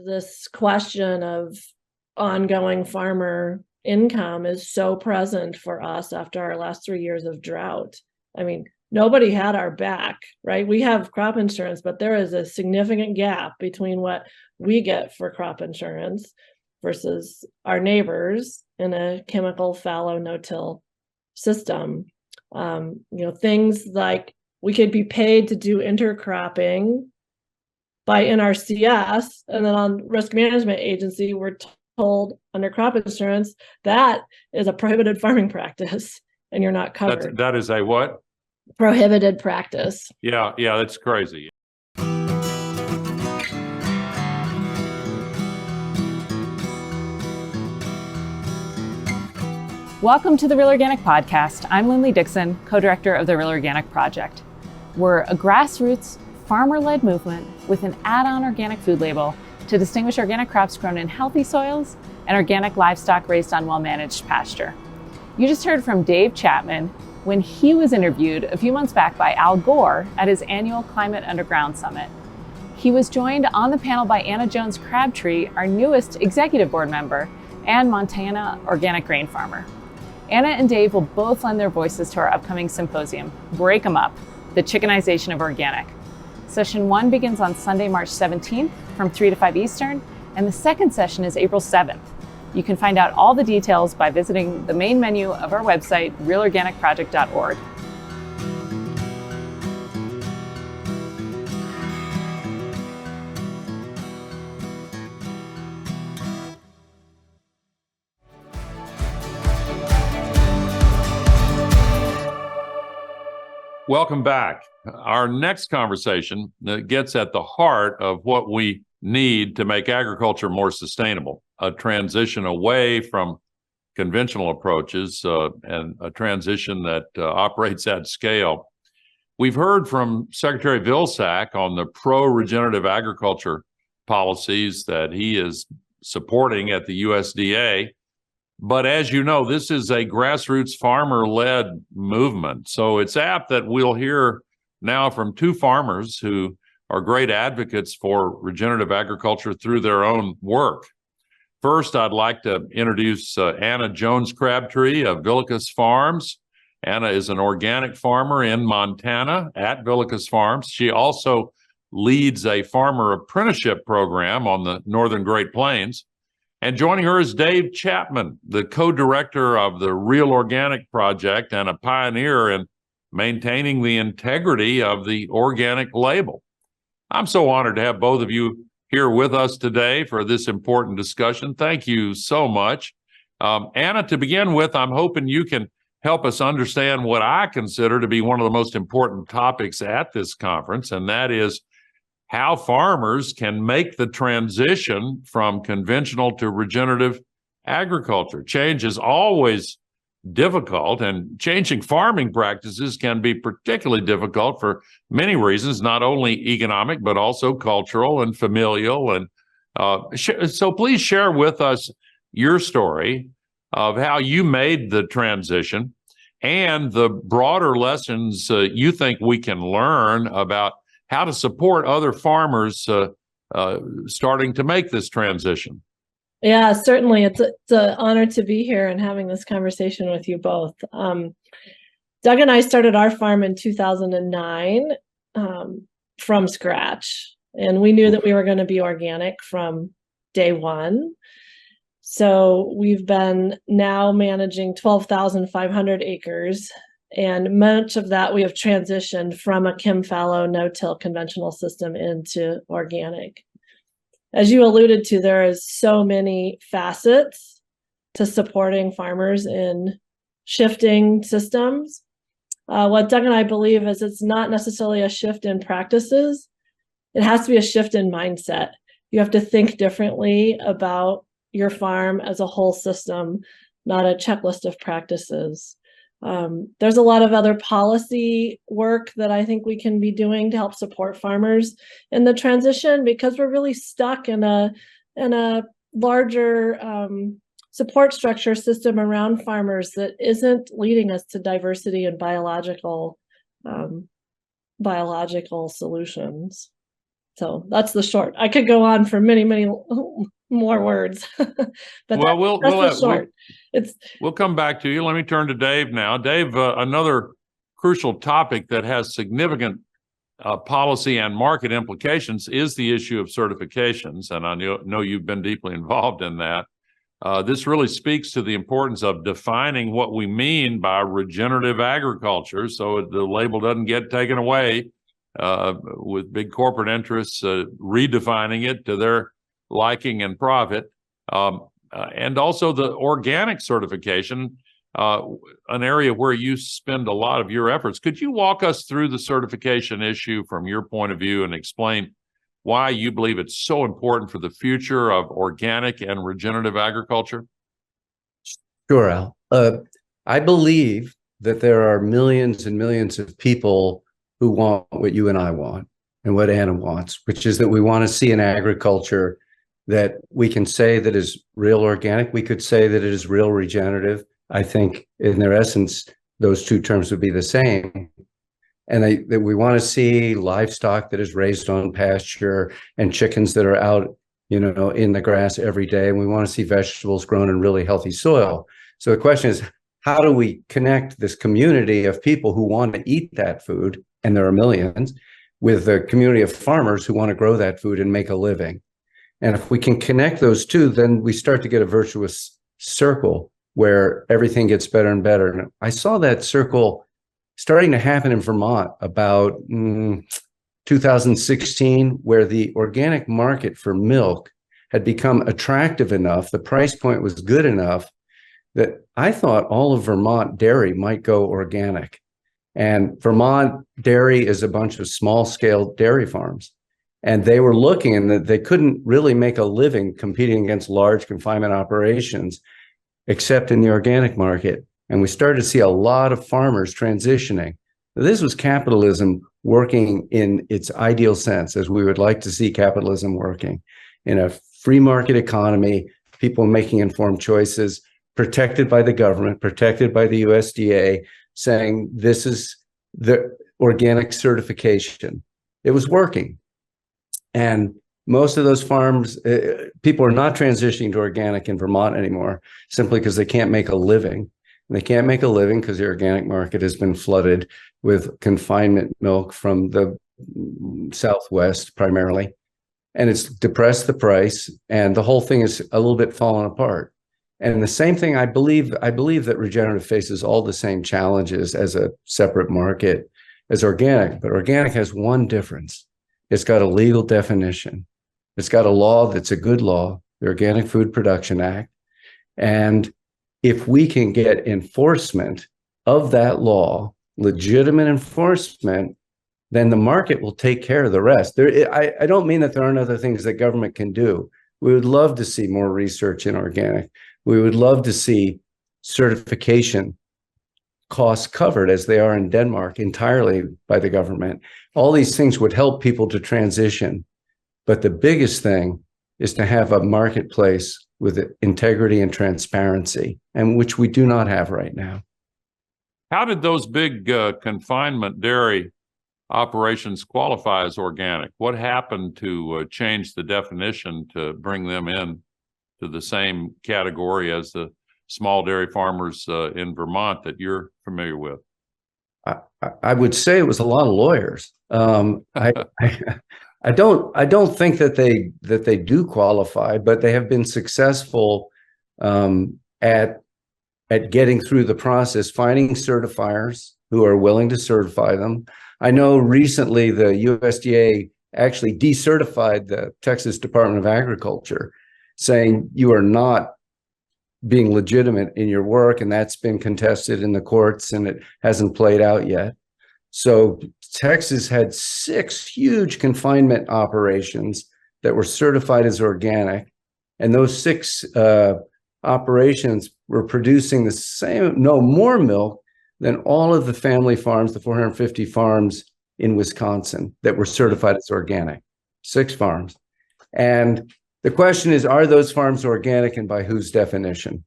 This question of ongoing farmer income is so present for us after our last 3 years of drought. I mean, nobody had our back, right? We have crop insurance, but there is a significant gap between what we get for crop insurance versus our neighbors in a chemical fallow no-till system. Things like we could be paid to do intercropping by NRCS, and then on risk management agency, we're told under crop insurance that is a prohibited farming practice, and you're not covered. That is a what? Prohibited practice. Yeah, that's crazy. Welcome to the Real Organic Podcast. I'm Lindley Dixon, co-director of the Real Organic Project. We're a grassroots, farmer-led movement with an add-on organic food label to distinguish organic crops grown in healthy soils and organic livestock raised on well-managed pasture. You just heard from Dave Chapman when he was interviewed a few months back by Al Gore at his annual Climate Underground Summit. He was joined on the panel by Anna Jones-Crabtree, our newest executive board member and Montana organic grain farmer. Anna and Dave will both lend their voices to our upcoming symposium, Break 'em Up, the Chickenization of Organic. Session 1 begins on Sunday, March 17th from 3 to 5 Eastern, and the second session is April 7th. You can find out all the details by visiting the main menu of our website, realorganicproject.org. Welcome back. Our next conversation gets at the heart of what we need to make agriculture more sustainable, a transition away from conventional approaches and a transition that operates at scale. We've heard from Secretary Vilsack on the pro-regenerative agriculture policies that he is supporting at the USDA. But as you know, this is a grassroots farmer-led movement. So it's apt that we'll hear now from two farmers who are great advocates for regenerative agriculture through their own work. First, I'd like to introduce Anna Jones-Crabtree of Vilicus Farms. Anna is an organic farmer in Montana at Vilicus Farms. She also leads a farmer apprenticeship program on the Northern Great Plains. And joining her is Dave Chapman, the co-director of the Real Organic Project and a pioneer in maintaining the integrity of the organic label. I'm so honored to have both of you here with us today for this important discussion. Thank you so much. Anna, to begin with, I'm hoping you can help us understand what I consider to be one of the most important topics at this conference, and that is how farmers can make the transition from conventional to regenerative agriculture. Change is always difficult, and changing farming practices can be particularly difficult for many reasons, not only economic, but also cultural and familial. And so please share with us your story of how you made the transition and the broader lessons you think we can learn about how to support other farmers starting to make this transition. Yeah, certainly. It's an honor to be here and having this conversation with you both. Doug and I started our farm in 2009 from scratch, and we knew that we were going to be organic from day one. So we've been now managing 12,500 acres. And much of that we have transitioned from a chem fallow no-till conventional system into organic. As you alluded to, there is so many facets to supporting farmers in shifting systems. What Doug and I believe is it's not necessarily a shift in practices. It has to be a shift in mindset. You have to think differently about your farm as a whole system, not a checklist of practices. There's a lot of other policy work that I think we can be doing to help support farmers in the transition, because we're really stuck in a larger support structure system around farmers that isn't leading us to diversity and biological solutions. So that's the short. I could go on for many, many more words, but Well, that's the short. We'll come back to you. Let me turn to Dave now. Dave, another crucial topic that has significant policy and market implications is the issue of certifications, and I know you've been deeply involved in that. This really speaks to the importance of defining what we mean by regenerative agriculture, so the label doesn't get taken away with big corporate interests redefining it to their liking and profit. And also the organic certification, an area where you spend a lot of your efforts. Could you walk us through the certification issue from your point of view and explain why you believe it's so important for the future of organic and regenerative agriculture? Sure, Al. I believe that there are millions and millions of people who want what you and I want and what Anna wants, which is that we want to see an agriculture that we can say that is real organic. We could say that it is real regenerative. I think in their essence, those two terms would be the same. And that we want to see livestock that is raised on pasture and chickens that are out, in the grass every day. And we want to see vegetables grown in really healthy soil. So the question is, how do we connect this community of people who want to eat that food, and there are millions, with the community of farmers who want to grow that food and make a living? And if we can connect those two, then we start to get a virtuous circle where everything gets better and better. And I saw that circle starting to happen in Vermont about 2016, where the organic market for milk had become attractive enough, the price point was good enough, that I thought all of Vermont dairy might go organic. And Vermont dairy is a bunch of small-scale dairy farms. And they were looking, and that they couldn't really make a living competing against large confinement operations, except in the organic market. And we started to see a lot of farmers transitioning. This was capitalism working in its ideal sense, as we would like to see capitalism working, in a free market economy, people making informed choices, protected by the government, protected by the USDA, saying this is the organic certification. It was working. And most of those farms, people are not transitioning to organic in Vermont anymore, simply because they can't make a living. And they can't make a living because the organic market has been flooded with confinement milk from the Southwest primarily. And it's depressed the price, and the whole thing is a little bit falling apart. And the same thing, I believe that regenerative faces all the same challenges as a separate market as organic, but organic has one difference. It's got a legal definition. It's got a law that's a good law, the Organic Food Production Act. And if we can get enforcement of that law, legitimate enforcement, then the market will take care of the rest. I don't mean that there aren't other things that government can do. We would love to see more research in organic. We would love to see certification costs covered, as they are in Denmark, entirely by the government. All these things would help people to transition. But the biggest thing is to have a marketplace with integrity and transparency, and which we do not have right now. How did those big confinement dairy operations qualify as organic? What happened to change the definition to bring them in to the same category as the small dairy farmers in Vermont that you're familiar with? I would say it was a lot of lawyers. I don't think that they do qualify, but they have been successful at getting through the process, finding certifiers who are willing to certify them. I know recently the USDA actually decertified the Texas Department of Agriculture, saying you are not being legitimate in your work, and that's been contested in the courts, and it hasn't played out yet. So Texas had 6 huge confinement operations that were certified as organic, and those 6 operations were producing more milk than all of the family farms, the 450 farms in Wisconsin that were certified as organic. 6 farms. And the question is, are those farms organic, and by whose definition?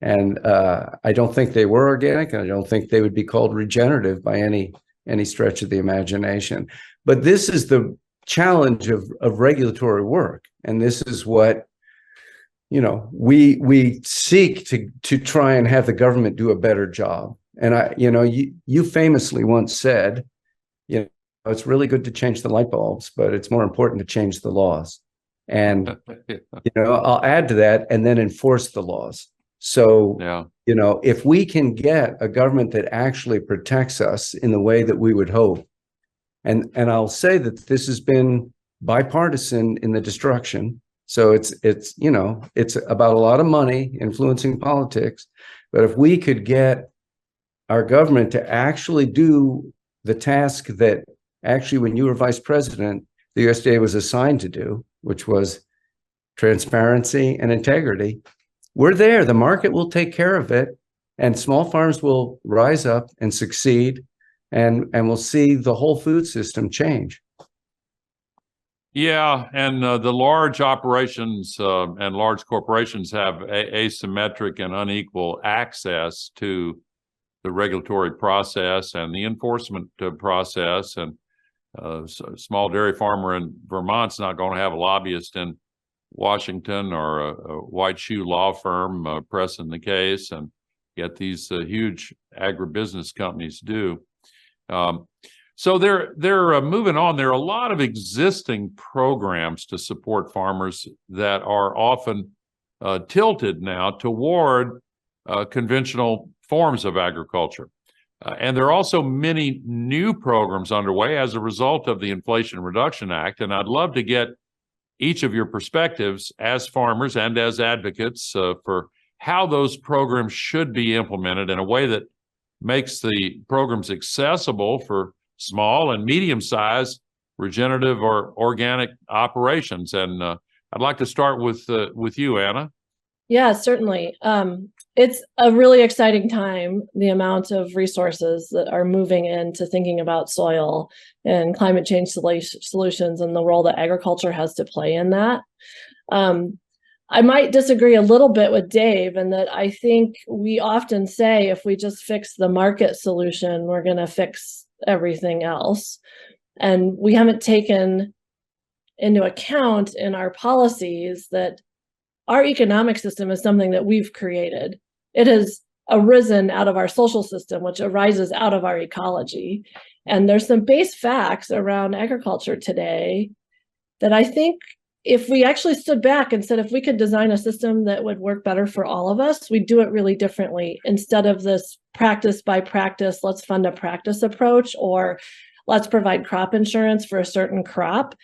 And I don't think they were organic, and I don't think they would be called regenerative by any stretch of the imagination. But this is the challenge of regulatory work. And this is what, we seek to try and have the government do a better job. And you famously once said, it's really good to change the light bulbs, but it's more important to change the laws. And, I'll add to that and then enforce the laws. So, if we can get a government that actually protects us in the way that we would hope, and I'll say that this has been bipartisan in the destruction. So it's about a lot of money influencing politics. But if we could get our government to actually do the task that actually, when you were vice president, the USDA was assigned to do, which was transparency and integrity, we're there. The market will take care of it, and small farms will rise up and succeed, and we'll see the whole food system change. Yeah, and the large operations and large corporations have asymmetric and unequal access to the regulatory process and the enforcement process. And so a small dairy farmer in Vermont's not going to have a lobbyist in Washington or a white shoe law firm pressing the case, and yet these huge agribusiness companies do. So they're moving on. There are a lot of existing programs to support farmers that are often tilted now toward conventional forms of agriculture. And there are also many new programs underway as a result of the Inflation Reduction Act. And I'd love to get each of your perspectives as farmers and as advocates for how those programs should be implemented in a way that makes the programs accessible for small and medium-sized regenerative or organic operations. And I'd like to start with you, Anna. Yeah, certainly. It's a really exciting time, the amount of resources that are moving into thinking about soil and climate change solutions and the role that agriculture has to play in that. I might disagree a little bit with Dave in that I think we often say if we just fix the market solution, we're going to fix everything else. And we haven't taken into account in our policies that our economic system is something that we've created. It has arisen out of our social system, which arises out of our ecology. And there's some base facts around agriculture today that I think if we actually stood back and said, if we could design a system that would work better for all of us, we'd do it really differently instead of this practice by practice, let's fund a practice approach, or let's provide crop insurance for a certain crop.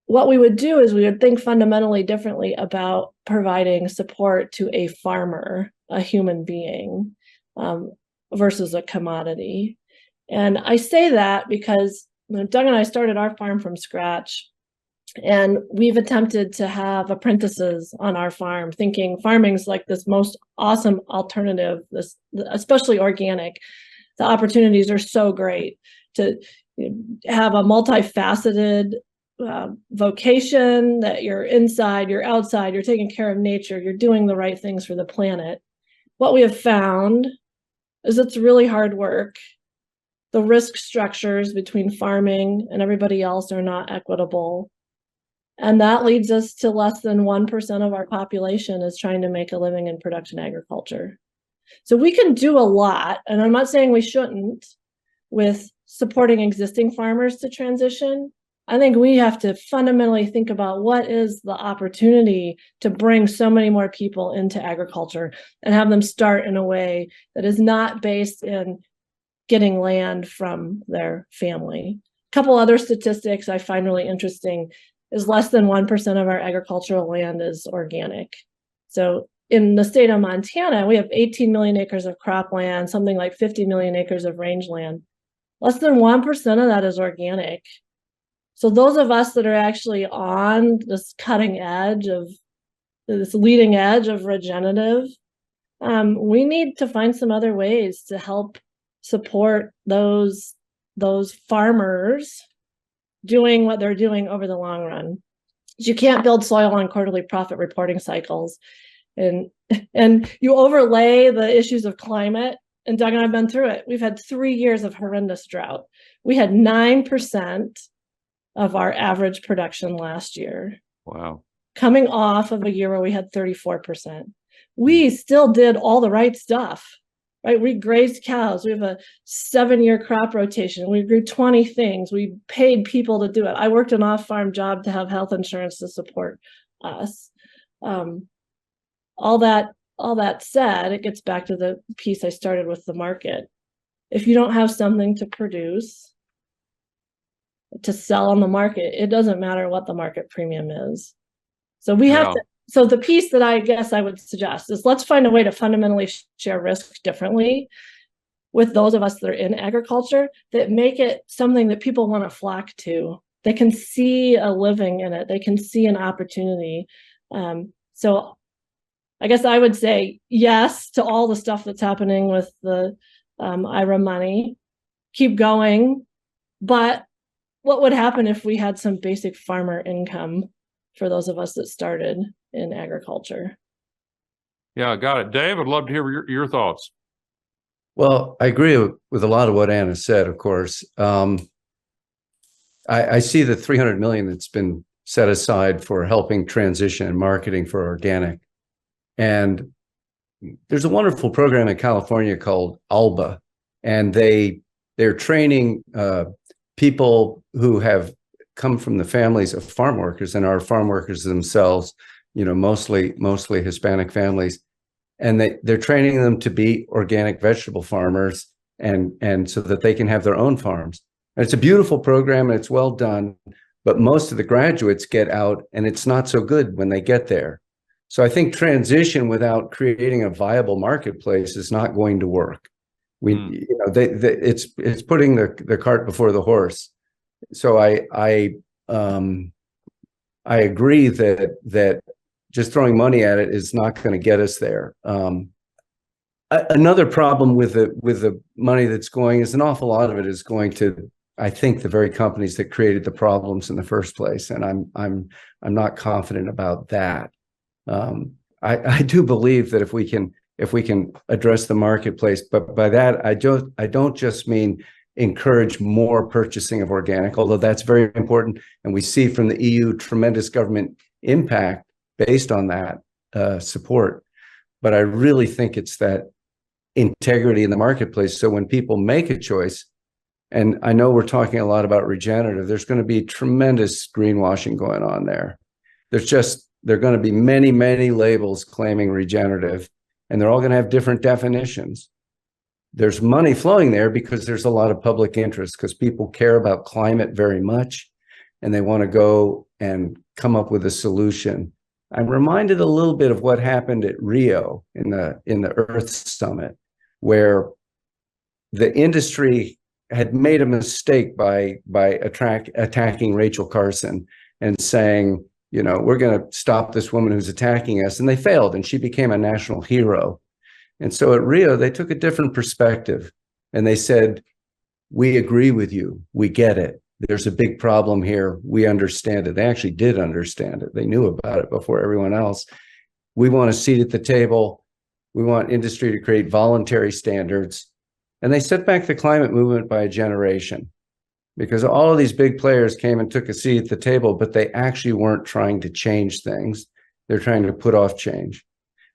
What we would do is we would think fundamentally differently about providing support to a farmer, a human being, versus a commodity. And I say that because Doug and I started our farm from scratch, and we've attempted to have apprentices on our farm, thinking farming's like this most awesome alternative, this especially organic. The opportunities are so great to have a multifaceted vocation, that you're inside, you're outside, you're taking care of nature, you're doing the right things for the planet. What we have found is it's really hard work. The risk structures between farming and everybody else are not equitable. And that leads us to less than 1% of our population is trying to make a living in production agriculture. So we can do a lot, and I'm not saying we shouldn't, with supporting existing farmers to transition. I think we have to fundamentally think about what is the opportunity to bring so many more people into agriculture and have them start in a way that is not based in getting land from their family. A couple other statistics I find really interesting is less than 1% of our agricultural land is organic. So in the state of Montana, we have 18 million acres of cropland, something like 50 million acres of rangeland. Less than 1% of that is organic. So those of us that are actually on this cutting edge of this leading edge of regenerative, we need to find some other ways to help support those farmers doing what they're doing over the long run. You can't build soil on quarterly profit reporting cycles. And you overlay the issues of climate, and Doug and I have been through it. We've had 3 years of horrendous drought. We had 9% of our average production last year. Wow. Coming off of a year where we had 34%. We still did all the right stuff, right? We grazed cows. We have a 7-year crop rotation. We grew 20 things. We paid people to do it. I worked an off-farm job to have health insurance to support us. All that said, it gets back to the piece I started with, the market. If you don't have something to produce, to sell on the market, it doesn't matter what the market premium is. So we have to, so the piece that I guess I would suggest is let's find a way to fundamentally share risk differently with those of us that are in agriculture, that make it something that people want to flock to. They can see a living in it. They can see an opportunity. So I guess I would say yes to all the stuff that's happening with the IRA money. Keep going. But what would happen if we had some basic farmer income for those of us that started in agriculture? Yeah, got it. Dave, I'd love to hear your thoughts. Well, I agree with a lot of what Anna said, of course. I see the $300 million that's been set aside for helping transition and marketing for organic. And there's a wonderful program in California called ALBA, and they're training people who have come from the families of farm workers and are farm workers themselves, mostly Hispanic families. And they're training them to be organic vegetable farmers and so that they can have their own farms. And it's a beautiful program and it's well done, but most of the graduates get out and it's not so good when they get there. So I think transition without creating a viable marketplace is not going to work. It's putting the cart before the horse. So I agree that just throwing money at it is not going to get us there. Another problem with the money that's going is an awful lot of it is going to, I think, the very companies that created the problems in the first place, and I'm not confident about that. I do believe that if we can address the marketplace, but by that I don't just mean encourage more purchasing of organic, although that's very important, and we see from the EU tremendous government impact based on that support. But I really think it's that integrity in the marketplace. So when people make a choice, and I know we're talking a lot about regenerative, there's going to be tremendous greenwashing going on there. There are going to be many, many labels claiming regenerative, and they're all going to have different definitions. There's money flowing there because there's a lot of public interest, because people care about climate very much, and they want to go and come up with a solution. I'm reminded a little bit of what happened at Rio in the Earth Summit, where the industry had made a mistake by attacking Rachel Carson and saying, we're going to stop this woman who's attacking us. And they failed, and she became a national hero. And so at Rio, they took a different perspective, and they said, we agree with you. We get it. There's a big problem here. We understand it. They actually did understand it. They knew about it before everyone else. We want a seat at the table. We want industry to create voluntary standards. And they set back the climate movement by a generation, because all of these big players came and took a seat at the table, but they actually weren't trying to change things. They're trying to put off change.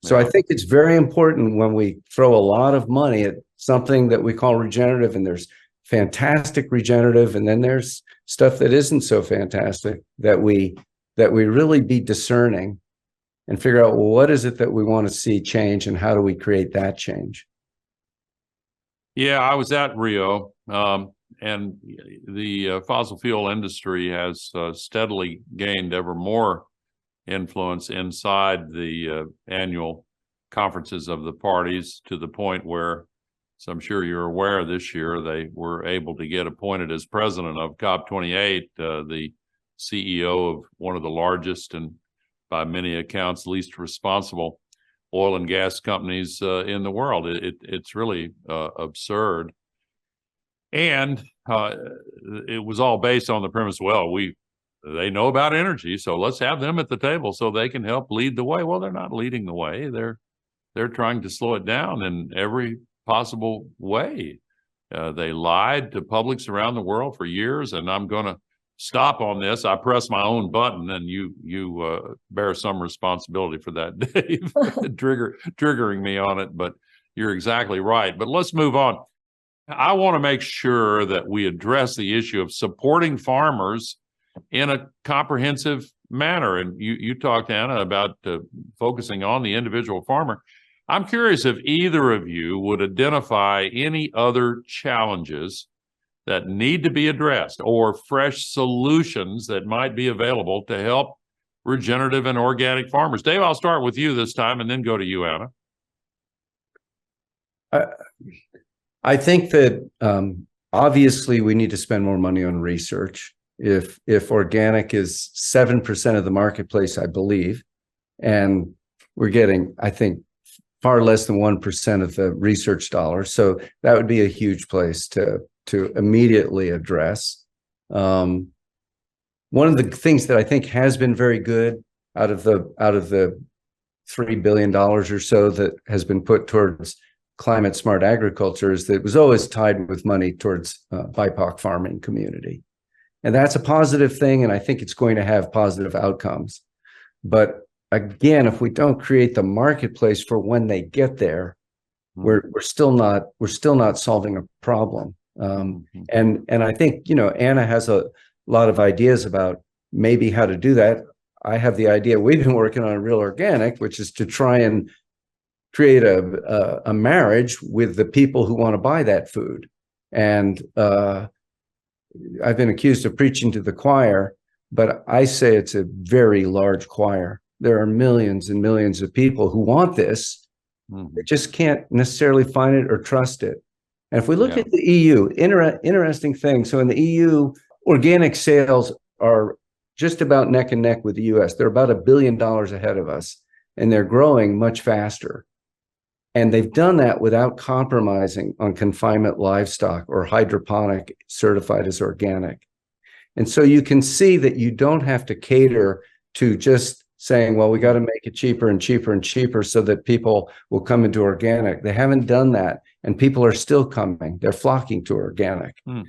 So I think it's very important when we throw a lot of money at something that we call regenerative, and there's fantastic regenerative, and then there's stuff that isn't so fantastic, that we really be discerning and figure out, well, what is it that we want to see change, and how do we create that change? Yeah, I was at Rio, and the fossil fuel industry has steadily gained ever more influence inside the annual conferences of the parties, to the point where, so I'm sure you're aware, this year they were able to get appointed as president of COP28, the CEO of one of the largest and by many accounts least responsible oil and gas companies in the world. It's really absurd. And it was all based on the premise, well, they know about energy, so let's have them at the table so they can help lead the way. Well, they're not leading the way. They're trying to slow it down in every possible way. They lied to publics around the world for years, and I'm going to stop on this, I press my own button, and you bear some responsibility for that, Dave, triggering me on it. But you're exactly right. But let's move on. I want to make sure that we address the issue of supporting farmers in a comprehensive manner. And you talked, Anna, about focusing on the individual farmer. I'm curious if either of you would identify any other challenges that need to be addressed or fresh solutions that might be available to help regenerative and organic farmers. Dave, I'll start with you this time and then go to you, Anna. I think that obviously we need to spend more money on research. If organic is 7% of the marketplace, I believe, and we're getting, I think, far less than 1% of the research dollars. So that would be a huge place to immediately address. One of the things that I think has been very good out of the $3 billion or so that has been put towards climate smart agriculture is that it was always tied with money towards BIPOC farming community. And that's a positive thing, and I think it's going to have positive outcomes. But again, if we don't create the marketplace for when they get there, we're still not solving a problem. And I think, Anna has a lot of ideas about maybe how to do that. I have the idea we've been working on Real Organic, which is to try and create a marriage with the people who want to buy that food. And I've been accused of preaching to the choir, but I say it's a very large choir. There are millions and millions of people who want this. They just can't necessarily find it or trust it. And if we look at the EU, interesting thing. So in the EU, organic sales are just about neck and neck with the US. They're about $1 billion ahead of us, and they're growing much faster. And they've done that without compromising on confinement livestock or hydroponic certified as organic. And so you can see that you don't have to cater to just saying, well, we got to make it cheaper and cheaper and cheaper so that people will come into organic. They haven't done that, and people are still coming. They're flocking to organic. And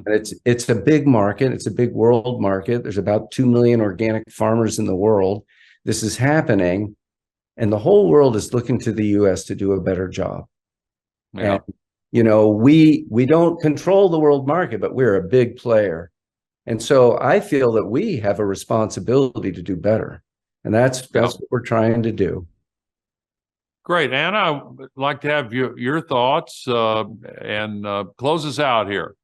it's a big market. It's a big world market. There's about 2 million organic farmers in the world. This is happening, and the whole world is looking to the US to do a better job. And we don't control the world market, but we're a big player. And so I feel that we have a responsibility to do better. And that's what we're trying to do. Great. Anna, I'd like to have your thoughts and close us out here.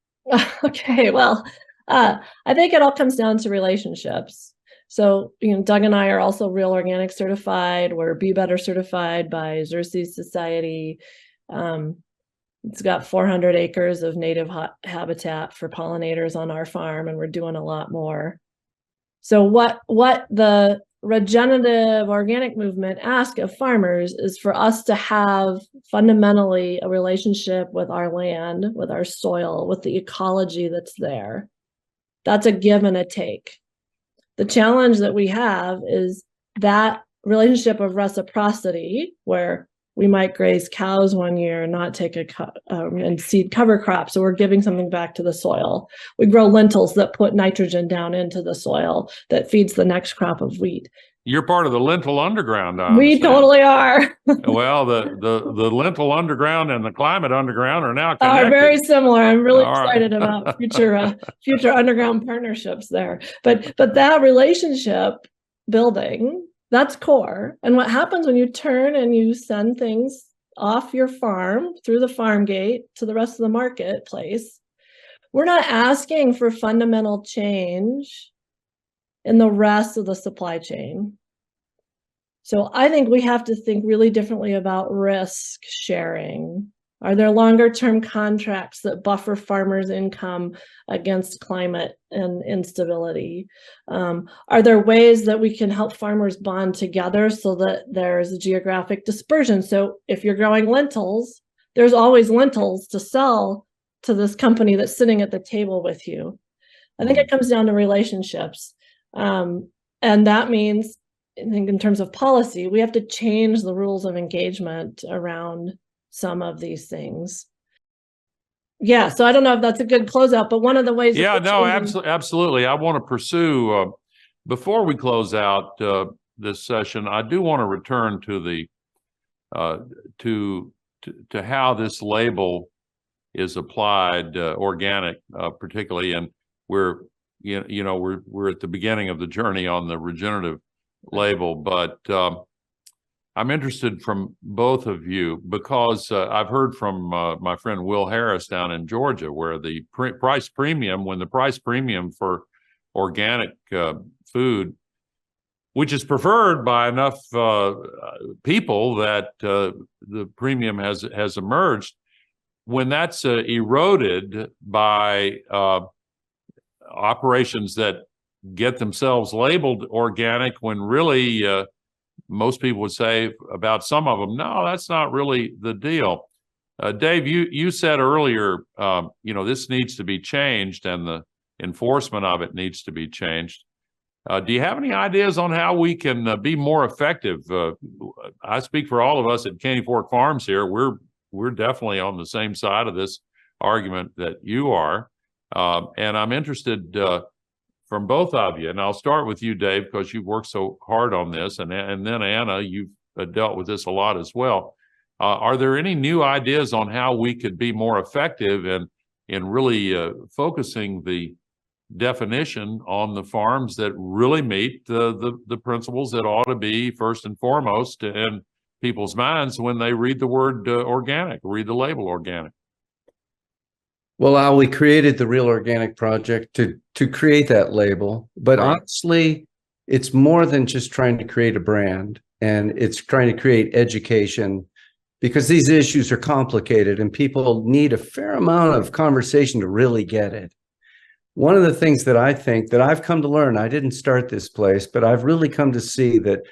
Okay. Well, I think it all comes down to relationships. So, Doug and I are also Real Organic certified. We're Be Better certified by Xerces Society. It's got 400 acres of native habitat for pollinators on our farm, and we're doing a lot more. So what the regenerative organic movement asks of farmers is for us to have fundamentally a relationship with our land, with our soil, with the ecology that's there. That's a give and a take. The challenge that we have is that relationship of reciprocity, where we might graze cows one year and not take and seed cover crops. So we're giving something back to the soil. We grow lentils that put nitrogen down into the soil that feeds the next crop of wheat. You're part of the lentil underground. We totally are. Well, the lentil underground and the climate underground are now connected. Are very similar. I'm really excited about future underground partnerships there. But that relationship building, that's core. And what happens when you turn and you send things off your farm through the farm gate to the rest of the marketplace, we're not asking for fundamental change in the rest of the supply chain. So I think we have to think really differently about risk sharing. Are there longer term contracts that buffer farmers' income against climate and instability? Are there ways that we can help farmers bond together so that there's a geographic dispersion? So if you're growing lentils, there's always lentils to sell to this company that's sitting at the table with you. I think it comes down to relationships. And that means, I think in terms of policy, we have to change the rules of engagement around some of these things. Yeah, so I don't know if that's a good closeout, but one of the ways. Yeah, no, absolutely. I want to pursue, before we close out this session, I do want to return to the to how this label is applied, organic, particularly, and we're at the beginning of the journey on the regenerative label, but I'm interested from both of you because I've heard from my friend Will Harris down in Georgia, where the price premium for organic food, which is preferred by enough people that the premium has emerged, when that's eroded by operations that get themselves labeled organic, when really most people would say about some of them, no, that's not really the deal. Dave, you said earlier, this needs to be changed and the enforcement of it needs to be changed. Do you have any ideas on how we can be more effective? I speak for all of us at Caney Fork Farms here. We're definitely on the same side of this argument that you are. And I'm interested from both of you, and I'll start with you, Dave, because you've worked so hard on this, and then Anna, you've dealt with this a lot as well. Are there any new ideas on how we could be more effective in really focusing the definition on the farms that really meet the principles that ought to be first and foremost in people's minds when they read the word organic, read the label organic? Well, Al, we created the Real Organic Project to create that label, but Right. Honestly, it's more than just trying to create a brand, and it's trying to create education, because these issues are complicated and people need a fair amount of conversation to really get it. One of the things that I think that I've come to learn, I didn't start this place, but I've really come to see that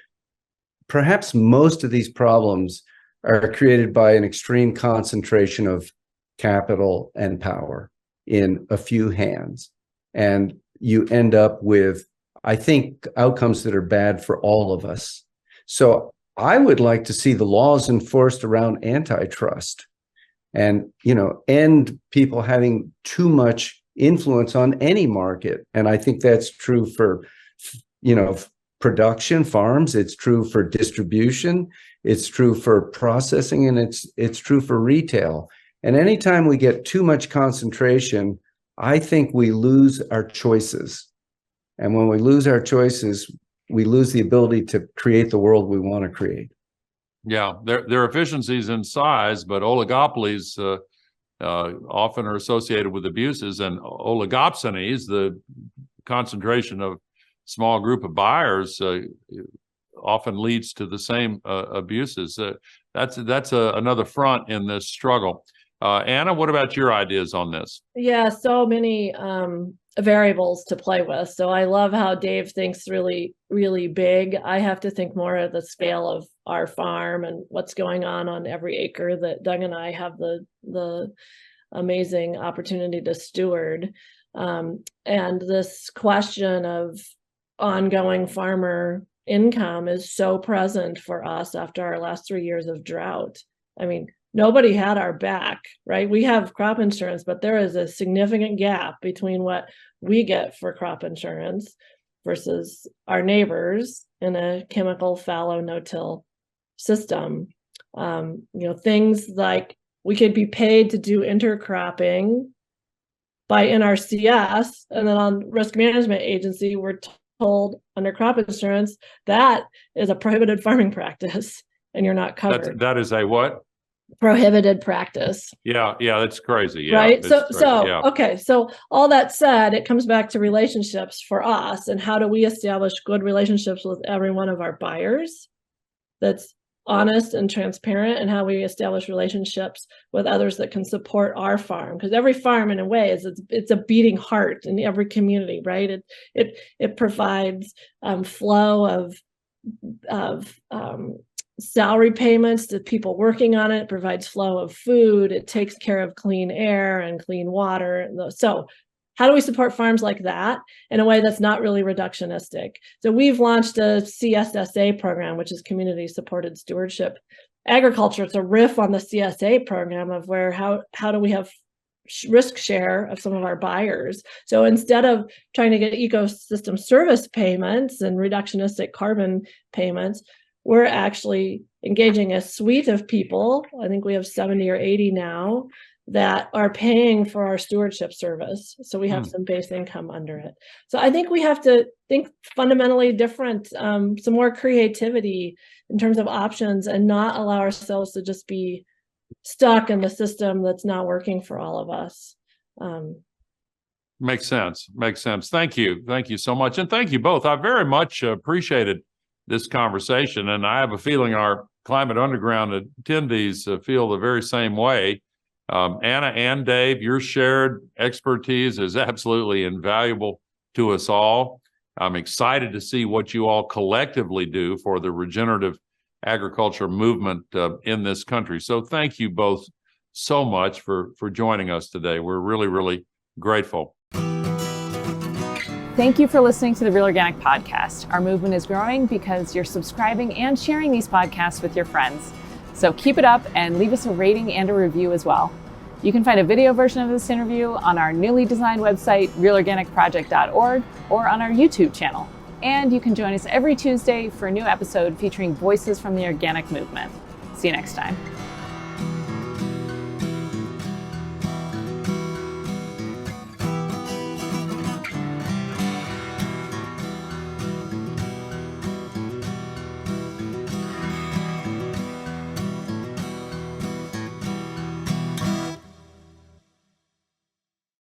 perhaps most of these problems are created by an extreme concentration of capital and power in a few hands. And you end up with, I think, outcomes that are bad for all of us. So I would like to see the laws enforced around antitrust and, end people having too much influence on any market. And I think that's true for, production farms. It's true for distribution. It's true for processing, and it's true for retail. And anytime we get too much concentration, I think we lose our choices. And when we lose our choices, we lose the ability to create the world we want to create. Yeah, there are efficiencies in size, but oligopolies often are associated with abuses, and oligopsonies, the concentration of small group of buyers, often leads to the same abuses. That's another front in this struggle. Anna, what about your ideas on this? Yeah, so many variables to play with. So I love how Dave thinks really, really big. I have to think more of the scale of our farm and what's going on every acre that Doug and I have the amazing opportunity to steward. And this question of ongoing farmer income is so present for us after our last 3 years of drought. I mean, nobody had our back, right? We have crop insurance, but there is a significant gap between what we get for crop insurance versus our neighbors in a chemical fallow no-till system. Things like we could be paid to do intercropping by NRCS, and then on Risk Management Agency, we're told under crop insurance that is a prohibited farming practice, and you're not covered. That is a what? Prohibited practice. Yeah, that's crazy. Yeah, right. So yeah. Okay. So all that said, it comes back to relationships for us, and how do we establish good relationships with every one of our buyers that's honest and transparent, and how we establish relationships with others that can support our farm, because every farm in a way it's a beating heart in every community, right? It provides flow of salary payments to people working on it, provides flow of food, it takes care of clean air and clean water. So how do we support farms like that in a way that's not really reductionistic? So we've launched a CSSA program, which is community supported stewardship agriculture. It's a riff on the CSA program of how do we have risk share of some of our buyers. So instead of trying to get ecosystem service payments and reductionistic carbon payments, we're actually engaging a suite of people. I think we have 70 or 80 now that are paying for our stewardship service. So we have some base income under it. So I think we have to think fundamentally different, some more creativity in terms of options, and not allow ourselves to just be stuck in the system that's not working for all of us. Makes sense. Makes sense. Thank you. Thank you so much. And thank you both. I very much appreciated this conversation. And I have a feeling our Climate Underground attendees feel the very same way. Anna and Dave, your shared expertise is absolutely invaluable to us all. I'm excited to see what you all collectively do for the regenerative agriculture movement in this country. So thank you both so much for joining us today. We're really, really grateful. Thank you for listening to the Real Organic Podcast. Our movement is growing because you're subscribing and sharing these podcasts with your friends. So keep it up and leave us a rating and a review as well. You can find a video version of this interview on our newly designed website, realorganicproject.org, or on our YouTube channel. And you can join us every Tuesday for a new episode featuring voices from the organic movement. See you next time.